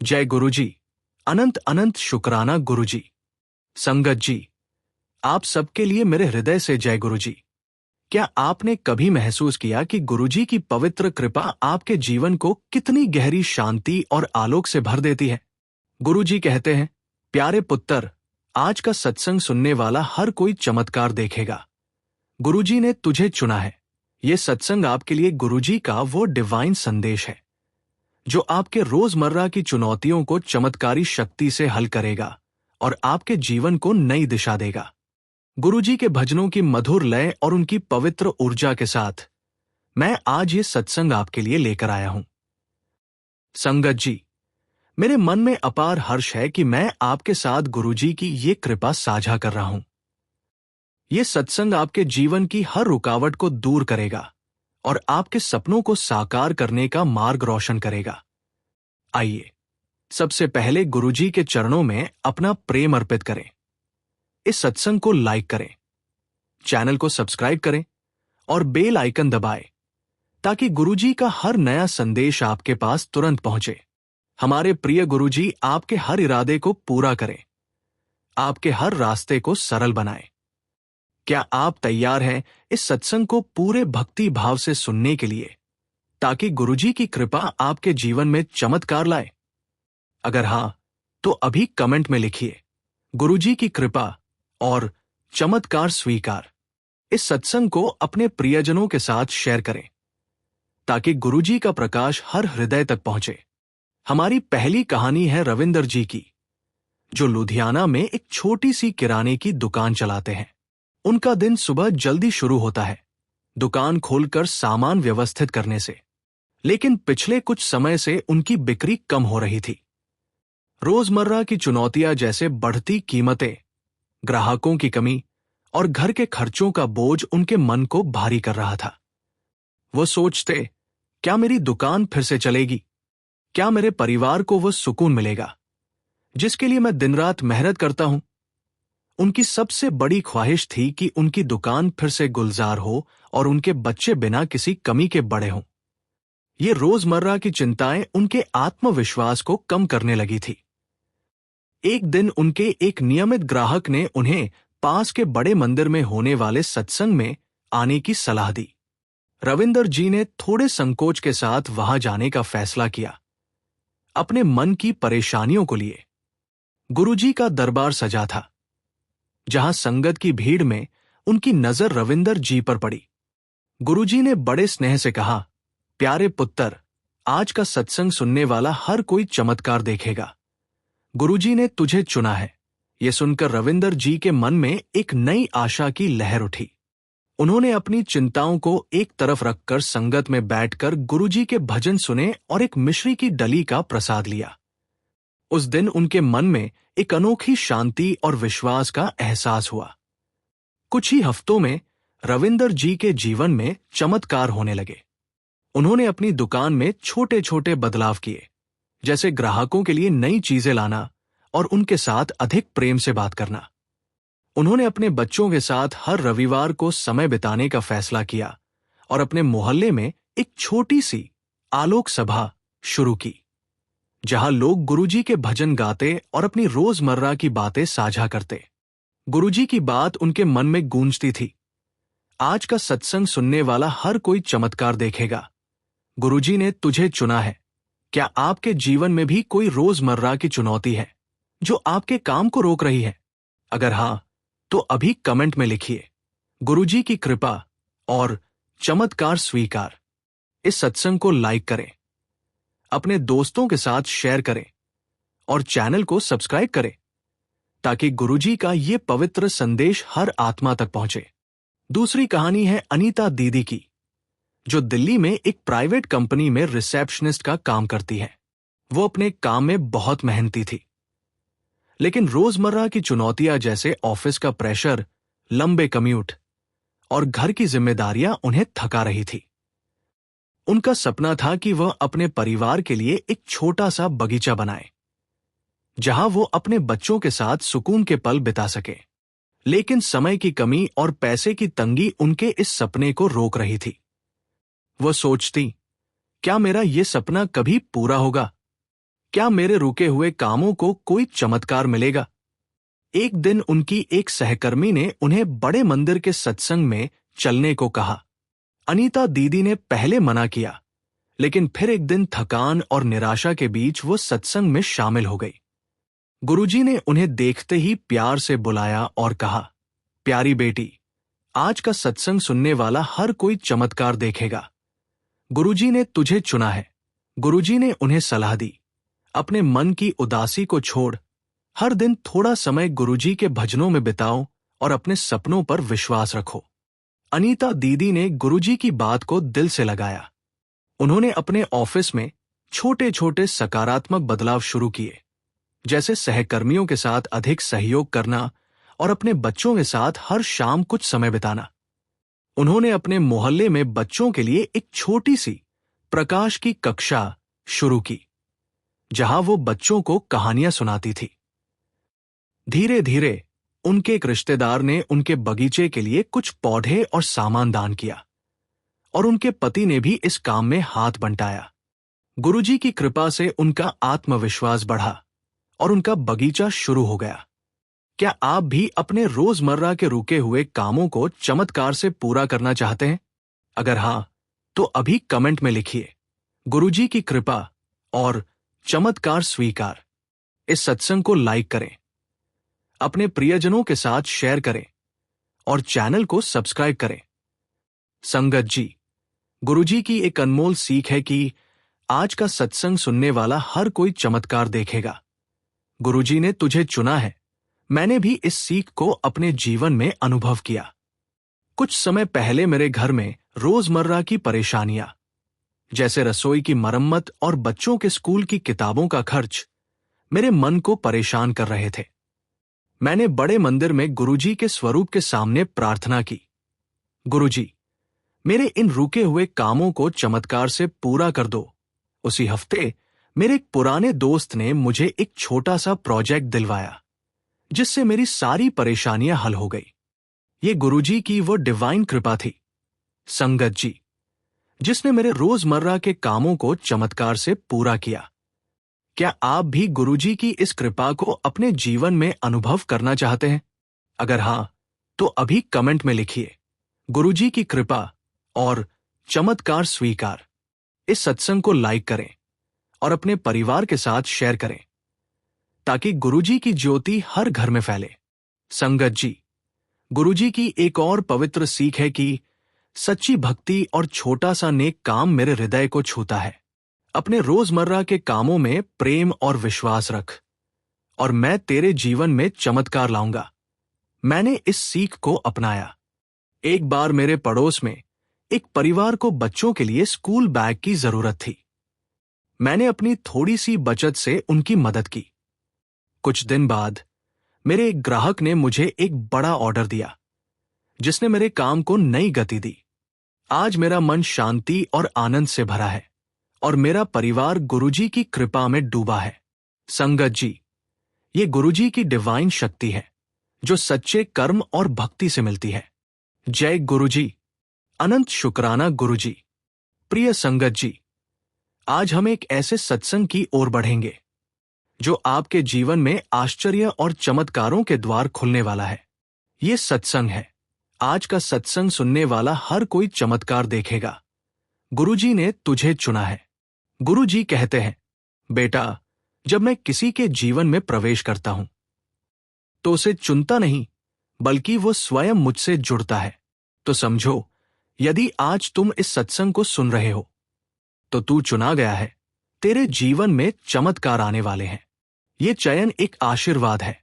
जय गुरुजी। अनंत अनंत शुक्राना गुरुजी। संगत जी, आप सबके लिए मेरे हृदय से जय गुरुजी। क्या आपने कभी महसूस किया कि गुरुजी की पवित्र कृपा आपके जीवन को कितनी गहरी शांति और आलोक से भर देती है? गुरुजी कहते हैं, प्यारे पुत्र, आज का सत्संग सुनने वाला हर कोई चमत्कार देखेगा। गुरुजी ने तुझे चुना है। यह सत्संग आपके लिए गुरुजी का वो डिवाइन संदेश है जो आपके रोजमर्रा की चुनौतियों को चमत्कारी शक्ति से हल करेगा और आपके जीवन को नई दिशा देगा। गुरुजी के भजनों की मधुर लय और उनकी पवित्र ऊर्जा के साथ मैं आज ये सत्संग आपके लिए लेकर आया हूं। संगत जी, मेरे मन में अपार हर्ष है कि मैं आपके साथ गुरुजी की ये कृपा साझा कर रहा हूं। ये सत्संग आपके जीवन की हर रुकावट को दूर करेगा और आपके सपनों को साकार करने का मार्ग रोशन करेगा। आइए, सबसे पहले गुरुजी के चरणों में अपना प्रेम अर्पित करें। इस सत्संग को लाइक करें, चैनल को सब्सक्राइब करें और बेल आइकन दबाएं ताकि गुरुजी का हर नया संदेश आपके पास तुरंत पहुंचे। हमारे प्रिय गुरुजी आपके हर इरादे को पूरा करें, आपके हर रास्ते को सरल बनाएं। क्या आप तैयार हैं इस सत्संग को पूरे भक्ति भाव से सुनने के लिए, ताकि गुरुजी की कृपा आपके जीवन में चमत्कार लाए? अगर हां, तो अभी कमेंट में लिखिए, गुरुजी की कृपा और चमत्कार स्वीकार। इस सत्संग को अपने प्रियजनों के साथ शेयर करें ताकि गुरुजी का प्रकाश हर हृदय तक पहुंचे। हमारी पहली कहानी है रविंदर जी की, जो लुधियाना में एक छोटी सी किराने की दुकान चलाते हैं। उनका दिन सुबह जल्दी शुरू होता है, दुकान खोलकर सामान व्यवस्थित करने से। लेकिन पिछले कुछ समय से उनकी बिक्री कम हो रही थी। रोजमर्रा की चुनौतियां जैसे बढ़ती कीमतें, ग्राहकों की कमी और घर के खर्चों का बोझ उनके मन को भारी कर रहा था। वो सोचते, क्या मेरी दुकान फिर से चलेगी? क्या मेरे परिवार को वो सुकून मिलेगा जिसके लिए मैं दिन रात मेहनत करता हूं? उनकी सबसे बड़ी ख्वाहिश थी कि उनकी दुकान फिर से गुलजार हो और उनके बच्चे बिना किसी कमी के बड़े हों। ये रोजमर्रा की चिंताएं उनके आत्मविश्वास को कम करने लगी थी। एक दिन उनके एक नियमित ग्राहक ने उन्हें पास के बड़े मंदिर में होने वाले सत्संग में आने की सलाह दी। रविंदर जी ने थोड़े संकोच के साथ वहां जाने का फैसला किया। अपने मन की परेशानियों को लिए गुरुजी का दरबार सजा था, जहां संगत की भीड़ में उनकी नजर रविंदर जी पर पड़ी। गुरुजी ने बड़े स्नेह से कहा, प्यारे पुत्र, आज का सत्संग सुनने वाला हर कोई चमत्कार देखेगा। गुरुजी ने तुझे चुना है। यह सुनकर रविंदर जी के मन में एक नई आशा की लहर उठी। उन्होंने अपनी चिंताओं को एक तरफ रखकर संगत में बैठकर गुरुजी के भजन सुने और एक मिश्री की डली का प्रसाद लिया। उस दिन उनके मन में एक अनोखी शांति और विश्वास का एहसास हुआ। कुछ ही हफ्तों में रविंदर जी के जीवन में चमत्कार होने लगे। उन्होंने अपनी दुकान में छोटे छोटे बदलाव किए, जैसे ग्राहकों के लिए नई चीजें लाना और उनके साथ अधिक प्रेम से बात करना। उन्होंने अपने बच्चों के साथ हर रविवार को समय बिताने का फैसला किया और अपने मोहल्ले में एक छोटी सी आलोक सभा शुरू की, जहां लोग गुरुजी के भजन गाते और अपनी रोजमर्रा की बातें साझा करते। गुरुजी की बात उनके मन में गूंजती थी, आज का सत्संग सुनने वाला हर कोई चमत्कार देखेगा। गुरुजी ने तुझे चुना है। क्या आपके जीवन में भी कोई रोजमर्रा की चुनौती है जो आपके काम को रोक रही है? अगर हां, तो अभी कमेंट में लिखिए, गुरुजी की कृपा और चमत्कार स्वीकार। इस सत्संग को लाइक करें, अपने दोस्तों के साथ शेयर करें और चैनल को सब्सक्राइब करें ताकि गुरुजी का ये पवित्र संदेश हर आत्मा तक पहुंचे। दूसरी कहानी है अनीता दीदी की, जो दिल्ली में एक प्राइवेट कंपनी में रिसेप्शनिस्ट का काम करती है। वो अपने काम में बहुत मेहनती थी, लेकिन रोजमर्रा की चुनौतियां जैसे ऑफिस का प्रेशर, लंबे कम्यूट और घर की जिम्मेदारियां उन्हें थका रही थी। उनका सपना था कि वह अपने परिवार के लिए एक छोटा सा बगीचा बनाए, जहां वो अपने बच्चों के साथ सुकून के पल बिता सके। लेकिन समय की कमी और पैसे की तंगी उनके इस सपने को रोक रही थी। वह सोचती, क्या मेरा ये सपना कभी पूरा होगा? क्या मेरे रुके हुए कामों को कोई चमत्कार मिलेगा? एक दिन उनकी एक सहकर्मी ने उन्हें बड़े मंदिर के सत्संग में चलने को कहा। अनीता दीदी ने पहले मना किया, लेकिन फिर एक दिन थकान और निराशा के बीच वो सत्संग में शामिल हो गई। गुरुजी ने उन्हें देखते ही प्यार से बुलाया और कहा, प्यारी बेटी, आज का सत्संग सुनने वाला हर कोई चमत्कार देखेगा। गुरुजी ने तुझे चुना है। गुरुजी ने उन्हें सलाह दी, अपने मन की उदासी को छोड़, हर दिन थोड़ा समय गुरुजी के भजनों में बिताओ और अपने सपनों पर विश्वास रखो। अनीता दीदी ने गुरुजी की बात को दिल से लगाया। उन्होंने अपने ऑफिस में छोटे छोटे सकारात्मक बदलाव शुरू किए, जैसे सहकर्मियों के साथ अधिक सहयोग करना और अपने बच्चों के साथ हर शाम कुछ समय बिताना। उन्होंने अपने मोहल्ले में बच्चों के लिए एक छोटी सी प्रकाश की कक्षा शुरू की, जहां वो बच्चों को कहानियां सुनाती थी। धीरे धीरे उनके एक रिश्तेदार ने उनके बगीचे के लिए कुछ पौधे और सामान दान किया और उनके पति ने भी इस काम में हाथ बंटाया। गुरुजी की कृपा से उनका आत्मविश्वास बढ़ा और उनका बगीचा शुरू हो गया। क्या आप भी अपने रोजमर्रा के रुके हुए कामों को चमत्कार से पूरा करना चाहते हैं? अगर हां, तो अभी कमेंट में लिखिए, गुरुजी की कृपा और चमत्कार स्वीकार। इस सत्संग को लाइक करें, अपने प्रियजनों के साथ शेयर करें और चैनल को सब्सक्राइब करें। संगत जी, गुरुजी की एक अनमोल सीख है कि आज का सत्संग सुनने वाला हर कोई चमत्कार देखेगा। गुरुजी ने तुझे चुना है। मैंने भी इस सीख को अपने जीवन में अनुभव किया। कुछ समय पहले मेरे घर में रोजमर्रा की परेशानियां, जैसे रसोई की मरम्मत और बच्चों के स्कूल की किताबों का खर्च, मेरे मन को परेशान कर रहे थे। मैंने बड़े मंदिर में गुरुजी के स्वरूप के सामने प्रार्थना की, गुरुजी, मेरे इन रुके हुए कामों को चमत्कार से पूरा कर दो। उसी हफ्ते मेरे एक पुराने दोस्त ने मुझे एक छोटा सा प्रोजेक्ट दिलवाया, जिससे मेरी सारी परेशानियां हल हो गई। ये गुरुजी की वो डिवाइन कृपा थी। संगत जी, जिसने मेरे रोजमर्रा के कामों को चमत्कार से पूरा किया। क्या आप भी गुरुजी की इस कृपा को अपने जीवन में अनुभव करना चाहते हैं? अगर हां, तो अभी कमेंट में लिखिए, गुरुजी की कृपा और चमत्कार स्वीकार। इस सत्संग को लाइक करें और अपने परिवार के साथ शेयर करें, ताकि गुरुजी की ज्योति हर घर में फैले। संगत जी, गुरुजी की एक और पवित्र सीख है कि सच्ची भक्ति और छोटा सा नेक काम मेरे हृदय को छूता है। अपने रोजमर्रा के कामों में प्रेम और विश्वास रख और मैं तेरे जीवन में चमत्कार लाऊंगा। मैंने इस सीख को अपनाया। एक बार मेरे पड़ोस में एक परिवार को बच्चों के लिए स्कूल बैग की जरूरत थी। मैंने अपनी थोड़ी सी बचत से उनकी मदद की। कुछ दिन बाद मेरे एक ग्राहक ने मुझे एक बड़ा ऑर्डर दिया, जिसने मेरे काम को नई गति दी। आज मेरा मन शांति और आनंद से भरा है और मेरा परिवार गुरुजी की कृपा में डूबा है। संगत जी, ये गुरुजी की डिवाइन शक्ति है, जो सच्चे कर्म और भक्ति से मिलती है। जय गुरुजी। अनंत शुक्राना गुरुजी। प्रिय संगत जी, आज हम एक ऐसे सत्संग की ओर बढ़ेंगे जो आपके जीवन में आश्चर्य और चमत्कारों के द्वार खुलने वाला है। ये सत्संग है। आज का सत्संग सुनने वाला हर कोई चमत्कार देखेगा। गुरुजी ने तुझे चुना है। गुरुजी कहते हैं, बेटा, जब मैं किसी के जीवन में प्रवेश करता हूं, तो उसे चुनता नहीं, बल्कि वो स्वयं मुझसे जुड़ता है। तो समझो, यदि आज तुम इस सत्संग को सुन रहे हो, तो तू चुना गया है। तेरे जीवन में चमत्कार आने वाले हैं। ये चयन एक आशीर्वाद है,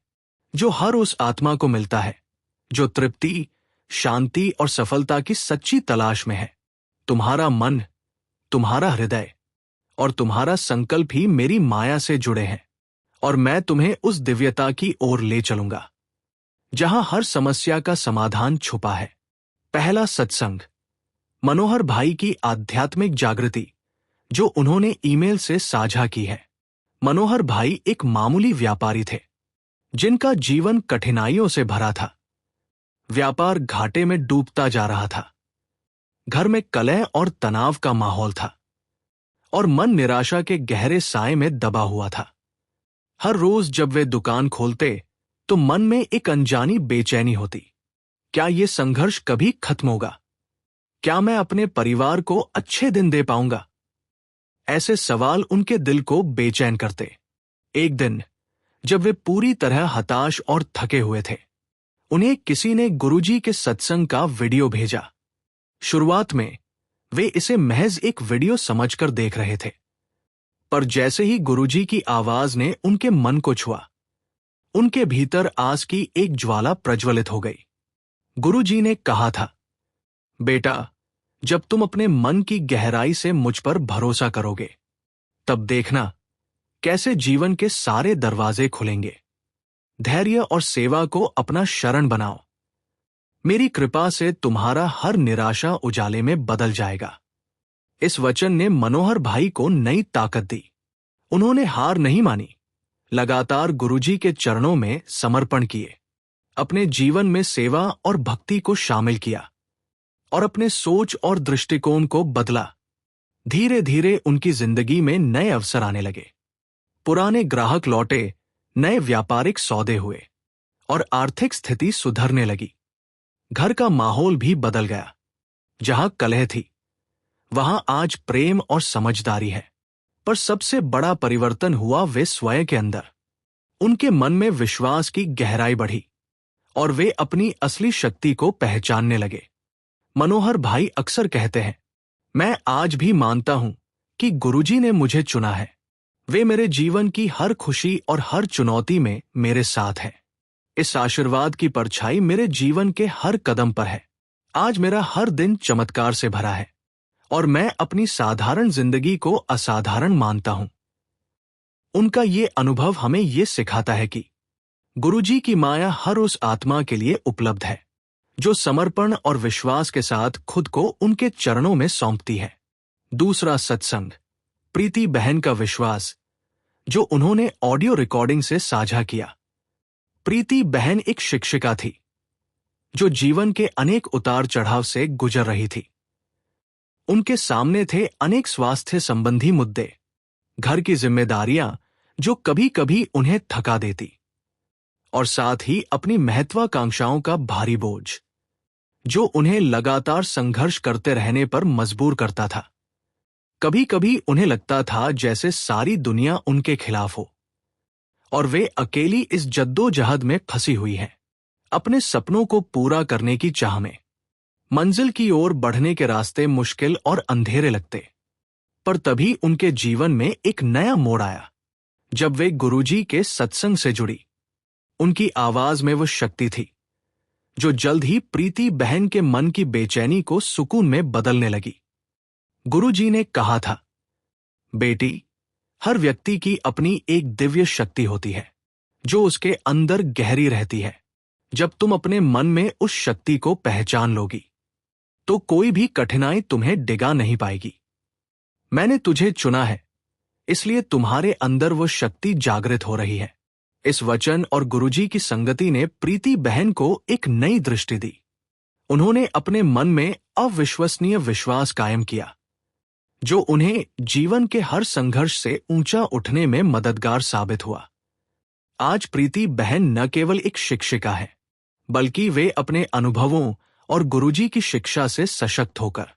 जो हर उस आत्मा को मिलता है जो तृप्ति, शांति और सफलता की सच्ची तलाश में है। तुम्हारा मन, तुम्हारा हृदय और तुम्हारा संकल्प ही मेरी माया से जुड़े हैं और मैं तुम्हें उस दिव्यता की ओर ले चलूंगा, जहां हर समस्या का समाधान छुपा है। पहला सत्संग, मनोहर भाई की आध्यात्मिक जागृति, जो उन्होंने ईमेल से साझा की है। मनोहर भाई एक मामूली व्यापारी थे, जिनका जीवन कठिनाइयों से भरा था। व्यापार घाटे में डूबता जा रहा था। घर में कलह और तनाव का माहौल था और मन निराशा के गहरे साए में दबा हुआ था। हर रोज जब वे दुकान खोलते तो मन में एक अनजानी बेचैनी होती। क्या ये संघर्ष कभी खत्म होगा? क्या मैं अपने परिवार को अच्छे दिन दे पाऊंगा? ऐसे सवाल उनके दिल को बेचैन करते। एक दिन जब वे पूरी तरह हताश और थके हुए थे, उन्हें किसी ने गुरुजी के सत्संग का वीडियो भेजा। शुरुआत में वे इसे महज एक वीडियो समझकर देख रहे थे, पर जैसे ही गुरुजी की आवाज ने उनके मन को छुआ, उनके भीतर आस की एक ज्वाला प्रज्वलित हो गई। गुरुजी ने कहा था, बेटा, जब तुम अपने मन की गहराई से मुझ पर भरोसा करोगे, तब देखना कैसे जीवन के सारे दरवाजे खुलेंगे। धैर्य और सेवा को अपना शरण बनाओ। मेरी कृपा से तुम्हारा हर निराशा उजाले में बदल जाएगा। इस वचन ने मनोहर भाई को नई ताकत दी। उन्होंने हार नहीं मानी, लगातार गुरुजी के चरणों में समर्पण किए, अपने जीवन में सेवा और भक्ति को शामिल किया और अपने सोच और दृष्टिकोण को बदला। धीरे धीरे उनकी जिंदगी में नए अवसर आने लगे। पुराने ग्राहक लौटे, नए व्यापारिक सौदे हुए और आर्थिक स्थिति सुधरने लगी। घर का माहौल भी बदल गया। जहां कलह थी, वहां आज प्रेम और समझदारी है। पर सबसे बड़ा परिवर्तन हुआ वे स्वयं के अंदर। उनके मन में विश्वास की गहराई बढ़ी और वे अपनी असली शक्ति को पहचानने लगे। मनोहर भाई अक्सर कहते हैं, मैं आज भी मानता हूं कि गुरुजी ने मुझे चुना है। वे मेरे जीवन की हर खुशी और हर चुनौती में मेरे साथ हैं। इस आशीर्वाद की परछाई मेरे जीवन के हर कदम पर है। आज मेरा हर दिन चमत्कार से भरा है और मैं अपनी साधारण जिंदगी को असाधारण मानता हूं। उनका ये अनुभव हमें ये सिखाता है कि गुरुजी की माया हर उस आत्मा के लिए उपलब्ध है जो समर्पण और विश्वास के साथ खुद को उनके चरणों में सौंपती है। दूसरा सत्संग, प्रीति बहन का विश्वास, जो उन्होंने ऑडियो रिकॉर्डिंग से साझा किया। प्रीति बहन एक शिक्षिका थी जो जीवन के अनेक उतार चढ़ाव से गुजर रही थी। उनके सामने थे अनेक स्वास्थ्य संबंधी मुद्दे, घर की जिम्मेदारियां जो कभी कभी उन्हें थका देती, और साथ ही अपनी महत्वाकांक्षाओं का भारी बोझ जो उन्हें लगातार संघर्ष करते रहने पर मजबूर करता था। कभी कभी उन्हें लगता था जैसे सारी दुनिया उनके खिलाफ हो और वे अकेली इस जद्दोजहद में फंसी हुई हैं, अपने सपनों को पूरा करने की चाह में। मंजिल की ओर बढ़ने के रास्ते मुश्किल और अंधेरे लगते, पर तभी उनके जीवन में एक नया मोड़ आया जब वे गुरुजी के सत्संग से जुड़ी। उनकी आवाज में वो शक्ति थी जो जल्द ही प्रीति बहन के मन की बेचैनी को सुकून में बदलने लगी। गुरुजी ने कहा था, बेटी, हर व्यक्ति की अपनी एक दिव्य शक्ति होती है जो उसके अंदर गहरी रहती है। जब तुम अपने मन में उस शक्ति को पहचान लोगी तो कोई भी कठिनाई तुम्हें डिगा नहीं पाएगी। मैंने तुझे चुना है, इसलिए तुम्हारे अंदर वो शक्ति जागृत हो रही है। इस वचन और गुरुजी की संगति ने प्रीति बहन को एक नई दृष्टि दी। उन्होंने अपने मन में अविश्वसनीय विश्वास कायम किया जो उन्हें जीवन के हर संघर्ष से ऊंचा उठने में मददगार साबित हुआ। आज प्रीति बहन न केवल एक शिक्षिका है, बल्कि वे अपने अनुभवों और गुरुजी की शिक्षा से सशक्त होकर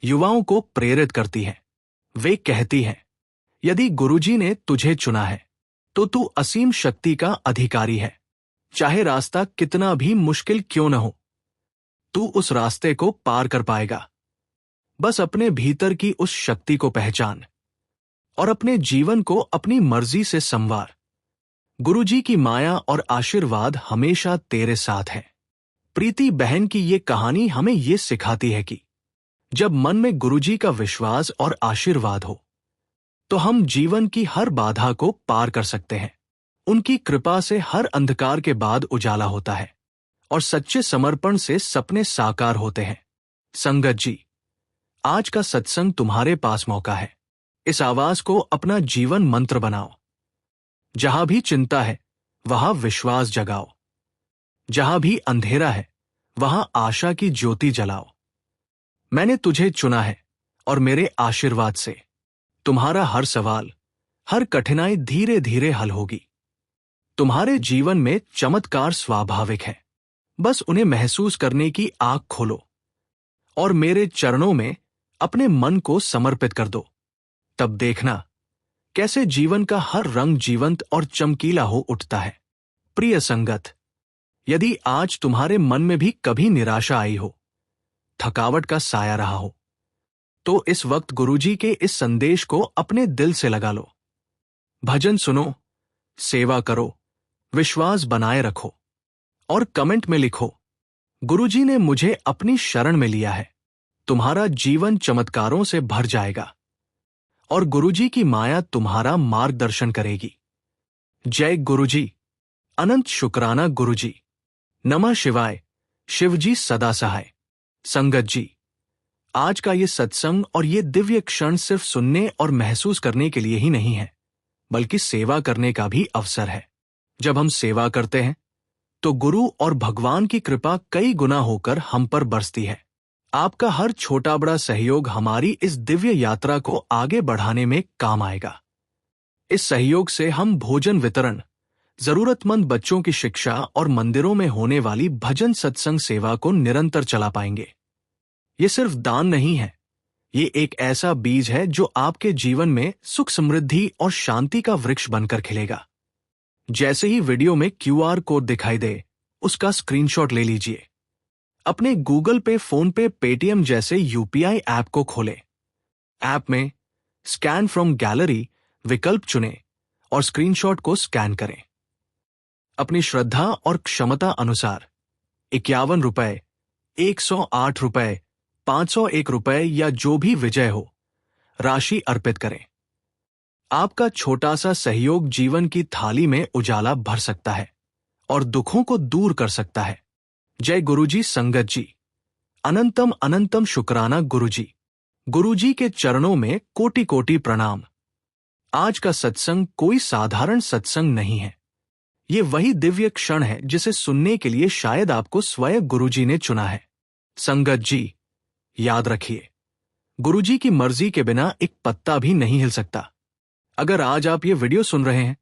युवाओं को प्रेरित करती हैं। वे कहती हैं, यदि गुरुजी ने तुझे चुना है तो तू असीम शक्ति का अधिकारी है। चाहे रास्ता कितना भी मुश्किल क्यों न हो, तू उस रास्ते को पार कर पाएगा। बस अपने भीतर की उस शक्ति को पहचान और अपने जीवन को अपनी मर्जी से संवार। गुरुजी की माया और आशीर्वाद हमेशा तेरे साथ है। प्रीति बहन की ये कहानी हमें ये सिखाती है कि जब मन में गुरुजी का विश्वास और आशीर्वाद हो तो हम जीवन की हर बाधा को पार कर सकते हैं। उनकी कृपा से हर अंधकार के बाद उजाला होता है और सच्चे समर्पण से सपने साकार होते हैं। संगत जी, आज का सत्संग तुम्हारे पास मौका है। इस आवाज को अपना जीवन मंत्र बनाओ। जहां भी चिंता है, वहां विश्वास जगाओ। जहां भी अंधेरा है, वहां आशा की ज्योति जलाओ। मैंने तुझे चुना है और मेरे आशीर्वाद से तुम्हारा हर सवाल, हर कठिनाई धीरे धीरे हल होगी। तुम्हारे जीवन में चमत्कार स्वाभाविक है, बस उन्हें महसूस करने की आंख खोलो और मेरे चरणों में अपने मन को समर्पित कर दो। तब देखना कैसे जीवन का हर रंग जीवंत और चमकीला हो उठता है। प्रिय संगत, यदि आज तुम्हारे मन में भी कभी निराशा आई हो, थकावट का साया रहा हो, तो इस वक्त गुरुजी के इस संदेश को अपने दिल से लगा लो। भजन सुनो, सेवा करो, विश्वास बनाए रखो और कमेंट में लिखो, गुरुजी ने मुझे अपनी शरण में लिया है। तुम्हारा जीवन चमत्कारों से भर जाएगा और गुरुजी की माया तुम्हारा मार्गदर्शन करेगी। जय गुरुजी। अनंत शुक्राना गुरुजी। नमः शिवाय। शिवजी सदा सहाय। संगत जी, आज का ये सत्संग और ये दिव्य क्षण सिर्फ सुनने और महसूस करने के लिए ही नहीं है, बल्कि सेवा करने का भी अवसर है। जब हम सेवा करते हैं तो गुरु और भगवान की कृपा कई गुना होकर हम पर बरसती है। आपका हर छोटा बड़ा सहयोग हमारी इस दिव्य यात्रा को आगे बढ़ाने में काम आएगा। इस सहयोग से हम भोजन वितरण, जरूरतमंद बच्चों की शिक्षा और मंदिरों में होने वाली भजन सत्संग सेवा को निरंतर चला पाएंगे। ये सिर्फ दान नहीं है, ये एक ऐसा बीज है जो आपके जीवन में सुख समृद्धि और शांति का वृक्ष बनकर खिलेगा। जैसे ही वीडियो में QR कोड दिखाई दे, उसका स्क्रीनशॉट ले लीजिए। अपने गूगल पे, फोन पे, पेटीएम जैसे UPI ऐप को खोलें। ऐप में स्कैन फ्रॉम गैलरी विकल्प चुनें और स्क्रीनशॉट को स्कैन करें। अपनी श्रद्धा और क्षमता अनुसार 51 रुपए, 108 रुपए, 501 रुपए या जो भी विजय हो, राशि अर्पित करें। आपका छोटा सा सहयोग जीवन की थाली में उजाला भर सकता है और दुखों को दूर कर सकता है। जय गुरुजी। संगत जी, अनंतम अनंतम शुक्राना गुरुजी। गुरुजी के चरणों में कोटि कोटि प्रणाम। आज का सत्संग कोई साधारण सत्संग नहीं है, ये वही दिव्य क्षण है जिसे सुनने के लिए शायद आपको स्वयं गुरुजी ने चुना है। संगत जी, याद रखिए, गुरुजी की मर्जी के बिना एक पत्ता भी नहीं हिल सकता। अगर आज आप ये वीडियो सुन रहे हैं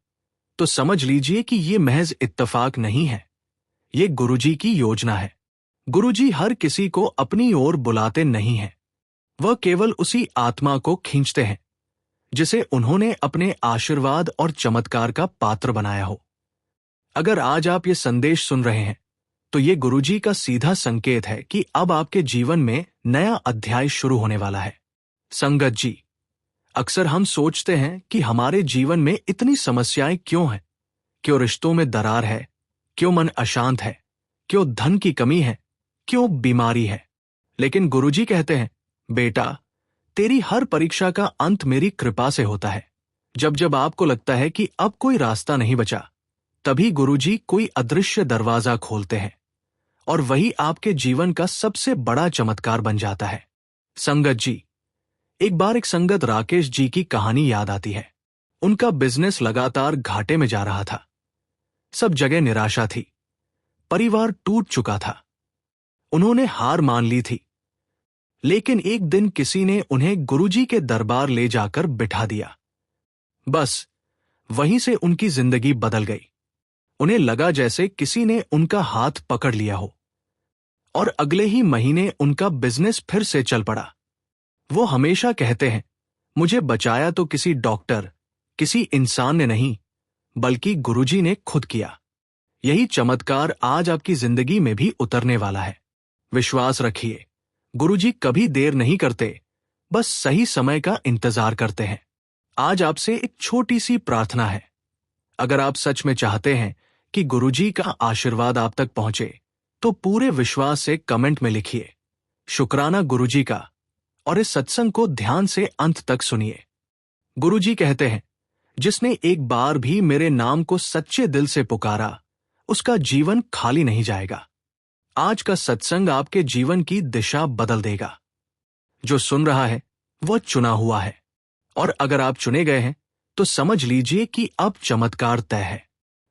तो समझ लीजिए कि ये महज इत्तेफाक नहीं है, ये गुरुजी की योजना है। गुरुजी हर किसी को अपनी ओर बुलाते नहीं हैं, वह केवल उसी आत्मा को खींचते हैं जिसे उन्होंने अपने आशीर्वाद और चमत्कार का पात्र बनाया हो। अगर आज आप ये संदेश सुन रहे हैं तो ये गुरुजी का सीधा संकेत है कि अब आपके जीवन में नया अध्याय शुरू होने वाला है। संगत जी, अक्सर हम सोचते हैं कि हमारे जीवन में इतनी समस्याएं क्यों हैं? क्यों रिश्तों में दरार है? क्यों मन अशांत है? क्यों धन की कमी है? क्यों बीमारी है? लेकिन गुरुजी कहते हैं, बेटा, तेरी हर परीक्षा का अंत मेरी कृपा से होता है। जब जब आपको लगता है कि अब कोई रास्ता नहीं बचा, तभी गुरुजी कोई अदृश्य दरवाजा खोलते हैं और वही आपके जीवन का सबसे बड़ा चमत्कार बन जाता है। संगत जी, एक बार एक संगत राकेश जी की कहानी याद आती है। उनका बिजनेस लगातार घाटे में जा रहा था। सब जगह निराशा थी, परिवार टूट चुका था, उन्होंने हार मान ली थी। लेकिन एक दिन किसी ने उन्हें गुरुजी के दरबार ले जाकर बिठा दिया। बस वहीं से उनकी जिंदगी बदल गई। उन्हें लगा जैसे किसी ने उनका हाथ पकड़ लिया हो और अगले ही महीने उनका बिजनेस फिर से चल पड़ा। वो हमेशा कहते हैं, मुझे बचाया तो किसी डॉक्टर, किसी इंसान ने नहीं, बल्कि गुरुजी ने खुद किया। यही चमत्कार आज आपकी जिंदगी में भी उतरने वाला है। विश्वास रखिए, गुरुजी कभी देर नहीं करते, बस सही समय का इंतजार करते हैं। आज आपसे एक छोटी सी प्रार्थना है। अगर आप सच में चाहते हैं कि गुरुजी का आशीर्वाद आप तक पहुंचे, तो पूरे विश्वास से कमेंट में लिखिए, शुक्राना गुरुजी का, और इस सत्संग को ध्यान से अंत तक सुनिए। गुरुजी कहते हैं, जिसने एक बार भी मेरे नाम को सच्चे दिल से पुकारा, उसका जीवन खाली नहीं जाएगा। आज का सत्संग आपके जीवन की दिशा बदल देगा। जो सुन रहा है वह चुना हुआ है, और अगर आप चुने गए हैं तो समझ लीजिए कि अब चमत्कार तय है।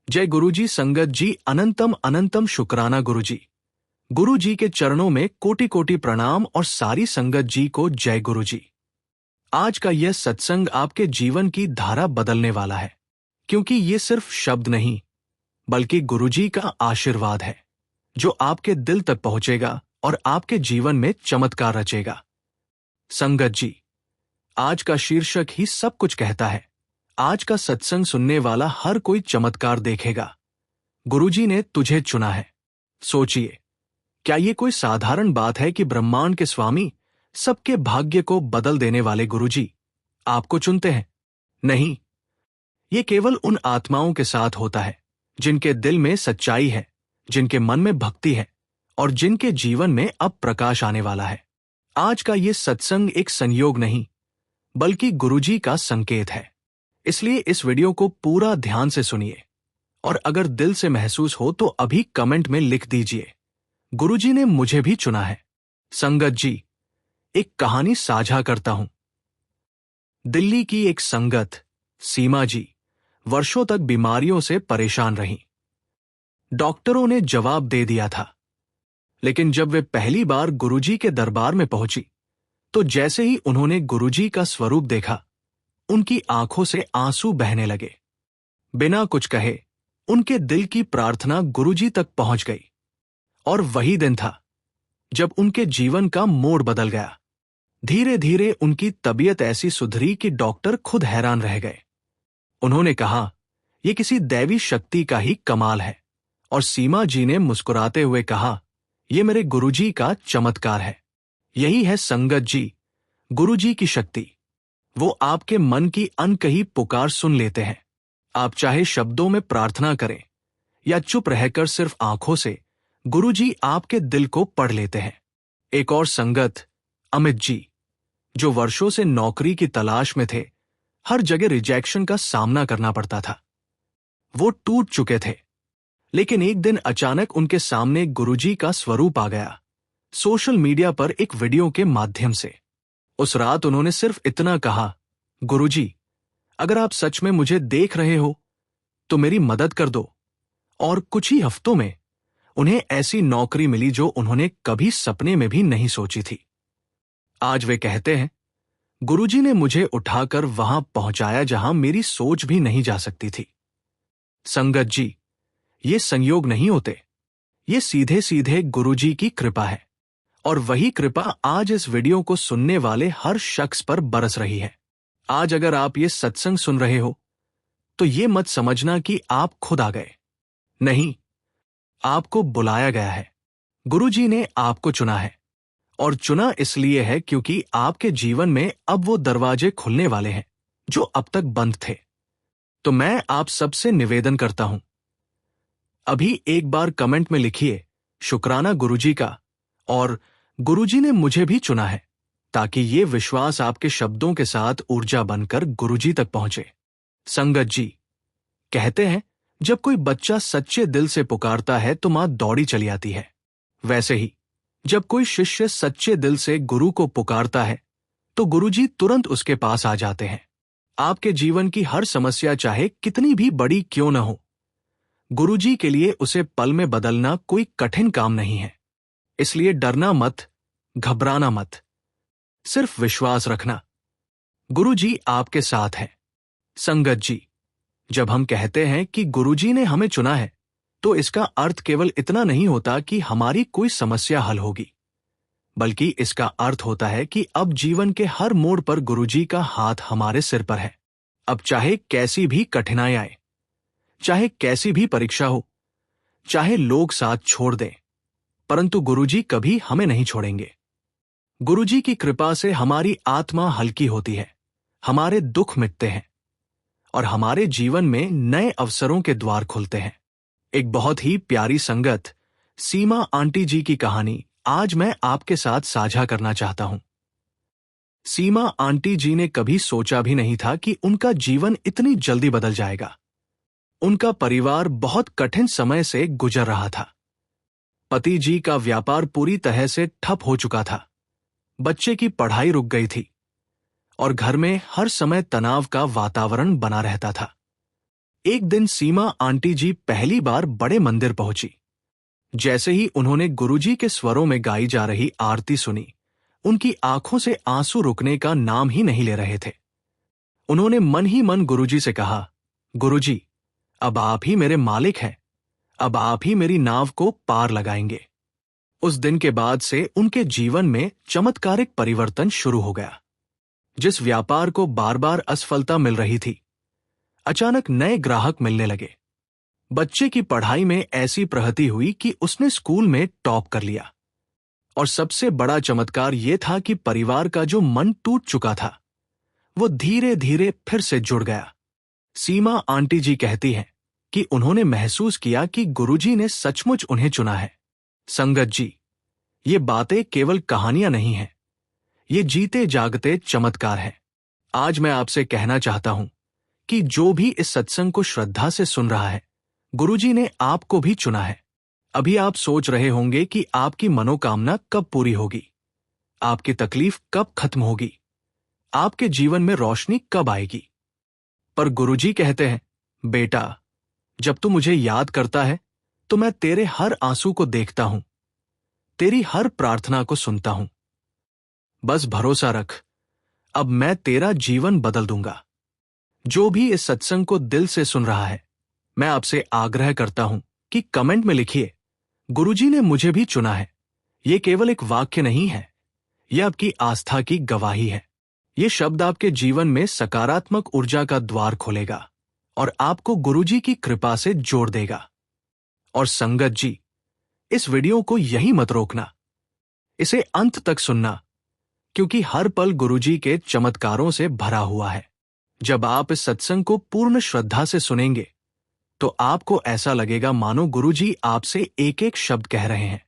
जय गुरुजी। संगत जी, अनंतम अनंतम शुक्राना गुरुजी। गुरुजी के चरणों में कोटि कोटि प्रणाम और सारी संगत जी को जय गुरुजी। आज का यह सत्संग आपके जीवन की धारा बदलने वाला है, क्योंकि ये सिर्फ शब्द नहीं बल्कि गुरुजी का आशीर्वाद है जो आपके दिल तक पहुंचेगा और आपके जीवन में चमत्कार रचेगा। संगत जी, आज का शीर्षक ही सब कुछ कहता है। आज का सत्संग सुनने वाला हर कोई चमत्कार देखेगा। गुरुजी ने तुझे चुना है। सोचिए, क्या ये कोई साधारण बात है कि ब्रह्मांड के स्वामी, सबके भाग्य को बदल देने वाले गुरुजी आपको चुनते हैं? नहीं, ये केवल उन आत्माओं के साथ होता है जिनके दिल में सच्चाई है, जिनके मन में भक्ति है और जिनके जीवन में अब प्रकाश आने वाला है। आज का ये सत्संग एक संयोग नहीं बल्कि गुरुजी का संकेत है। इसलिए इस वीडियो को पूरा ध्यान से सुनिए और अगर दिल से महसूस हो तो अभी कमेंट में लिख दीजिए, गुरुजी ने मुझे भी चुना है। संगत जी, एक कहानी साझा करता हूं। दिल्ली की एक संगत, सीमा जी, वर्षों तक बीमारियों से परेशान रहीं। डॉक्टरों ने जवाब दे दिया था, लेकिन जब वे पहली बार गुरुजी के दरबार में पहुंची तो जैसे ही उन्होंने गुरुजी का स्वरूप देखा, उनकी आंखों से आंसू बहने लगे। बिना कुछ कहे उनके दिल की प्रार्थना गुरुजी तक पहुंच गई और वही दिन था जब उनके जीवन का मोड़ बदल गया। धीरे धीरे उनकी तबीयत ऐसी सुधरी कि डॉक्टर खुद हैरान रह गए। उन्होंने कहा, यह किसी दैवी शक्ति का ही कमाल है। और सीमा जी ने मुस्कुराते हुए कहा, यह मेरे गुरुजी का चमत्कार है। यही है संगत जी, गुरुजी की शक्ति। वो आपके मन की अनकही पुकार सुन लेते हैं। आप चाहे शब्दों में प्रार्थना करें या चुप रहकर सिर्फ आंखों से, गुरुजी आपके दिल को पढ़ लेते हैं। एक और संगत, अमित जी, जो वर्षों से नौकरी की तलाश में थे, हर जगह रिजेक्शन का सामना करना पड़ता था। वो टूट चुके थे, लेकिन एक दिन अचानक उनके सामने गुरुजी का स्वरूप आ गया, सोशल मीडिया पर एक वीडियो के माध्यम से। उस रात उन्होंने सिर्फ इतना कहा, गुरुजी, अगर आप सच में मुझे देख रहे हो तो मेरी मदद कर दो। और कुछ ही हफ्तों में उन्हें ऐसी नौकरी मिली जो उन्होंने कभी सपने में भी नहीं सोची थी। आज वे कहते हैं, गुरुजी ने मुझे उठाकर वहां पहुंचाया जहां मेरी सोच भी नहीं जा सकती थी। संगत जी, ये संयोग नहीं होते, ये सीधे सीधे गुरुजी की कृपा है। और वही कृपा आज इस वीडियो को सुनने वाले हर शख्स पर बरस रही है। आज अगर आप ये सत्संग सुन रहे हो तो ये मत समझना कि आप खुद आ गए। नहीं, आपको बुलाया गया है। गुरुजी ने आपको चुना है, और चुना इसलिए है क्योंकि आपके जीवन में अब वो दरवाजे खुलने वाले हैं जो अब तक बंद थे। तो मैं आप सबसे निवेदन करता हूं, अभी एक बार कमेंट में लिखिए, शुक्राना गुरुजी का, और गुरुजी ने मुझे भी चुना है, ताकि ये विश्वास आपके शब्दों के साथ ऊर्जा बनकर गुरुजी तक पहुंचे। संगत जी, कहते हैं, जब कोई बच्चा सच्चे दिल से पुकारता है तो मां दौड़ी चली आती है। वैसे ही जब कोई शिष्य सच्चे दिल से गुरु को पुकारता है तो गुरुजी तुरंत उसके पास आ जाते हैं। आपके जीवन की हर समस्या चाहे कितनी भी बड़ी क्यों न हो, गुरुजी के लिए उसे पल में बदलना कोई कठिन काम नहीं है। इसलिए डरना मत, घबराना मत, सिर्फ विश्वास रखना, गुरुजी आपके साथ है। संगत जी, जब हम कहते हैं कि गुरुजी ने हमें चुना है तो इसका अर्थ केवल इतना नहीं होता कि हमारी कोई समस्या हल होगी, बल्कि इसका अर्थ होता है कि अब जीवन के हर मोड़ पर गुरुजी का हाथ हमारे सिर पर है। अब चाहे कैसी भी कठिनाई आए, चाहे कैसी भी परीक्षा हो, चाहे लोग साथ छोड़ दें, परंतु गुरुजी कभी हमें नहीं छोड़ेंगे। गुरुजी की कृपा से हमारी आत्मा हल्की होती है, हमारे दुख मिटते हैं और हमारे जीवन में नए अवसरों के द्वार खुलते हैं। एक बहुत ही प्यारी संगत, सीमा आंटी जी की कहानी आज मैं आपके साथ साझा करना चाहता हूं। सीमा आंटी जी ने कभी सोचा भी नहीं था कि उनका जीवन इतनी जल्दी बदल जाएगा। उनका परिवार बहुत कठिन समय से गुजर रहा था। पति जी का व्यापार पूरी तरह से ठप हो चुका था, बच्चे की पढ़ाई रुक गई थी और घर में हर समय तनाव का वातावरण बना रहता था। एक दिन सीमा आंटी जी पहली बार बड़े मंदिर पहुंची। जैसे ही उन्होंने गुरुजी के स्वरों में गाई जा रही आरती सुनी, उनकी आंखों से आंसू रुकने का नाम ही नहीं ले रहे थे। उन्होंने मन ही मन गुरुजी से कहा, गुरुजी, अब आप ही मेरे मालिक हैं, अब आप ही मेरी नाव को पार लगाएंगे। उस दिन के बाद से उनके जीवन में चमत्कारिक परिवर्तन शुरू हो गया। जिस व्यापार को बार बार असफलता मिल रही थी, अचानक नए ग्राहक मिलने लगे। बच्चे की पढ़ाई में ऐसी प्रगति हुई कि उसने स्कूल में टॉप कर लिया। और सबसे बड़ा चमत्कार यह था कि परिवार का जो मन टूट चुका था, वो धीरे धीरे फिर से जुड़ गया। सीमा आंटी जी कहती हैं कि उन्होंने महसूस किया कि गुरुजी ने सचमुच उन्हें चुना है। संगत जी, ये बातें केवल कहानियां नहीं हैं, ये जीते जागते चमत्कार हैं। आज मैं आपसे कहना चाहता हूं कि जो भी इस सत्संग को श्रद्धा से सुन रहा है, गुरुजी ने आपको भी चुना है। अभी आप सोच रहे होंगे कि आपकी मनोकामना कब पूरी होगी, आपकी तकलीफ कब खत्म होगी, आपके जीवन में रोशनी कब आएगी। पर गुरुजी कहते हैं, बेटा, जब तू मुझे याद करता है तो मैं तेरे हर आंसू को देखता हूं, तेरी हर प्रार्थना को सुनता हूं। बस भरोसा रख, अब मैं तेरा जीवन बदल दूंगा। जो भी इस सत्संग को दिल से सुन रहा है, मैं आपसे आग्रह करता हूं कि कमेंट में लिखिए, गुरुजी ने मुझे भी चुना है। यह केवल एक वाक्य नहीं है, यह आपकी आस्था की गवाही है। ये शब्द आपके जीवन में सकारात्मक ऊर्जा का द्वार खोलेगा और आपको गुरुजी की कृपा से जोड़ देगा। और संगत जी, इस वीडियो को यहीं मत रोकना, इसे अंत तक सुनना, क्योंकि हर पल गुरुजी के चमत्कारों से भरा हुआ है। जब आप इस सत्संग को पूर्ण श्रद्धा से सुनेंगे तो आपको ऐसा लगेगा मानो गुरुजी आपसे एक एक शब्द कह रहे हैं।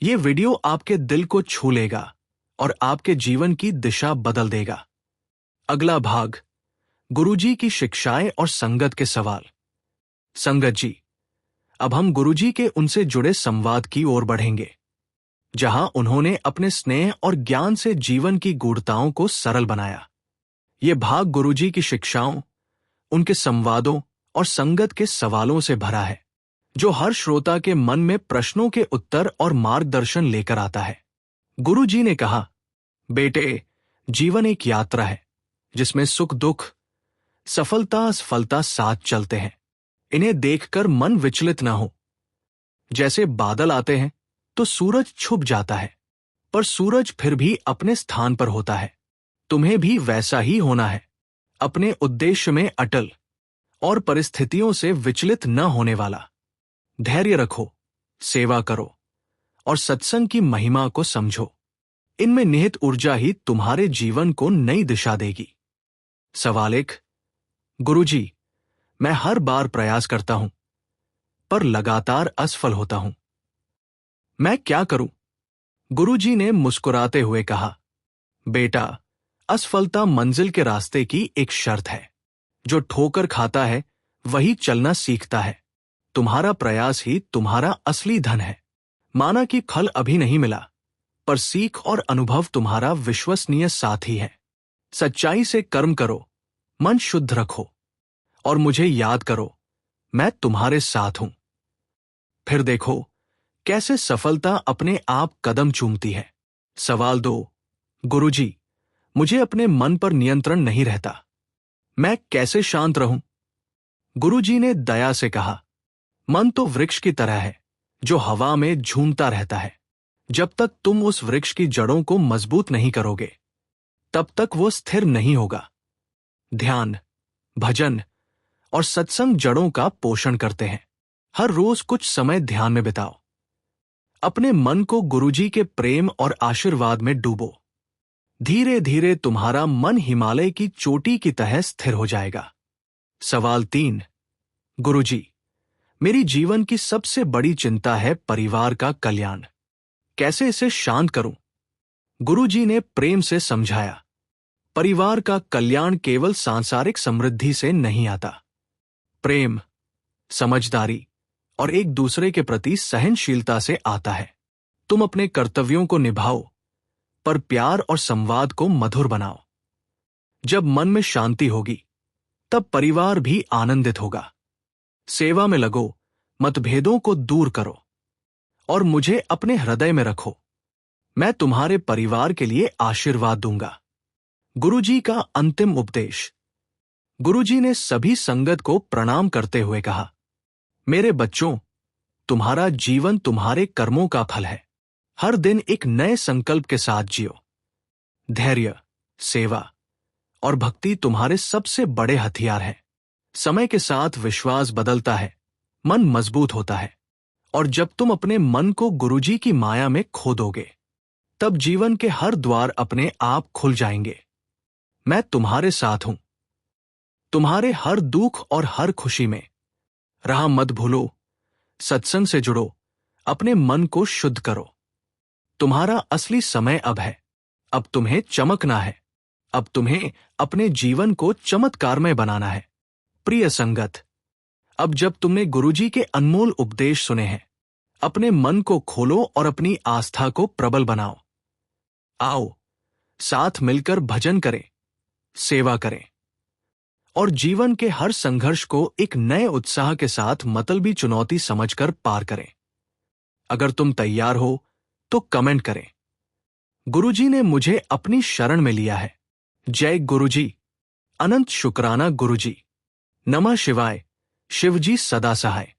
ये वीडियो आपके दिल को छू लेगा और आपके जीवन की दिशा बदल देगा। अगला भाग, गुरुजी की शिक्षाएं और संगत के सवाल। संगत जी, अब हम गुरुजी के उनसे जुड़े संवाद की ओर बढ़ेंगे, जहां उन्होंने अपने स्नेह और ज्ञान से जीवन की गूढ़ताओं को सरल बनाया। ये भाग गुरुजी की शिक्षाओं, उनके संवादों और संगत के सवालों से भरा है, जो हर श्रोता के मन में प्रश्नों के उत्तर और मार्गदर्शन लेकर आता है। गुरुजी ने कहा, बेटे, जीवन एक यात्रा है जिसमें सुख दुख, सफलता असफलता साथ चलते हैं। इन्हें देखकर मन विचलित न हो। जैसे बादल आते हैं तो सूरज छुप जाता है, पर सूरज फिर भी अपने स्थान पर होता है। तुम्हें भी वैसा ही होना है, अपने उद्देश्य में अटल और परिस्थितियों से विचलित न होने वाला। धैर्य रखो, सेवा करो और सत्संग की महिमा को समझो। इनमें निहित ऊर्जा ही तुम्हारे जीवन को नई दिशा देगी। सवाल 1, गुरुजी, मैं हर बार प्रयास करता हूं पर लगातार असफल होता हूं, मैं क्या करूं? गुरुजी ने मुस्कुराते हुए कहा, बेटा, असफलता मंजिल के रास्ते की एक शर्त है। जो ठोकर खाता है वही चलना सीखता है। तुम्हारा प्रयास ही तुम्हारा असली धन है। माना कि फल अभी नहीं मिला, पर सीख और अनुभव तुम्हारा विश्वसनीय साथी है। सच्चाई से कर्म करो, मन शुद्ध रखो और मुझे याद करो, मैं तुम्हारे साथ हूं। फिर देखो कैसे सफलता अपने आप कदम चूमती है। सवाल 2, गुरुजी, मुझे अपने मन पर नियंत्रण नहीं रहता, मैं कैसे शांत रहूं? गुरुजी ने दया से कहा, मन तो वृक्ष की तरह है जो हवा में झूमता रहता है। जब तक तुम उस वृक्ष की जड़ों को मजबूत नहीं करोगे, तब तक वो स्थिर नहीं होगा। ध्यान, भजन और सत्संग जड़ों का पोषण करते हैं। हर रोज कुछ समय ध्यान में बिताओ। अपने मन को गुरुजी के प्रेम और आशीर्वाद में डूबो। धीरे धीरे तुम्हारा मन हिमालय की चोटी की तरह स्थिर हो जाएगा। सवाल 3, गुरुजी, मेरी जीवन की सबसे बड़ी चिंता है परिवार का कल्याण। कैसे इसे शांत करूं? गुरुजी ने प्रेम से समझाया, परिवार का कल्याण केवल सांसारिक समृद्धि से नहीं आता। प्रेम, समझदारी और एक दूसरे के प्रति सहनशीलता से आता है। तुम अपने कर्तव्यों को निभाओ, पर प्यार और संवाद को मधुर बनाओ। जब मन में शांति होगी, तब परिवार भी आनंदित होगा। सेवा में लगो, मतभेदों को दूर करो और मुझे अपने हृदय में रखो। मैं तुम्हारे परिवार के लिए आशीर्वाद दूंगा। गुरुजी का अंतिम उपदेश। गुरुजी ने सभी संगत को प्रणाम करते हुए कहा, मेरे बच्चों, तुम्हारा जीवन तुम्हारे कर्मों का फल है। हर दिन एक नए संकल्प के साथ जियो। धैर्य, सेवा और भक्ति तुम्हारे सबसे बड़े हथियार हैं। समय के साथ विश्वास बदलता है, मन मजबूत होता है, और जब तुम अपने मन को गुरुजी की माया में खो दोगे, तब जीवन के हर द्वार अपने आप खुल जाएंगे। मैं तुम्हारे साथ हूं, तुम्हारे हर दुख और हर खुशी में। राह मत भूलो, सत्संग से जुड़ो, अपने मन को शुद्ध करो। तुम्हारा असली समय अब है। अब तुम्हें चमकना है। अब तुम्हें अपने जीवन को चमत्कारमय बनाना है। प्रिय संगत, अब जब तुमने गुरुजी के अनमोल उपदेश सुने हैं, अपने मन को खोलो और अपनी आस्था को प्रबल बनाओ। आओ, साथ मिलकर भजन करें, सेवा करें और जीवन के हर संघर्ष को एक नए उत्साह के साथ मतलबी चुनौती समझकर पार करें। अगर तुम तैयार हो तो कमेंट करें, गुरुजी ने मुझे अपनी शरण में लिया है। जय गुरुजी। अनंत शुक्राना गुरुजी। नमः शिवाय। शिवजी सदा सहाय।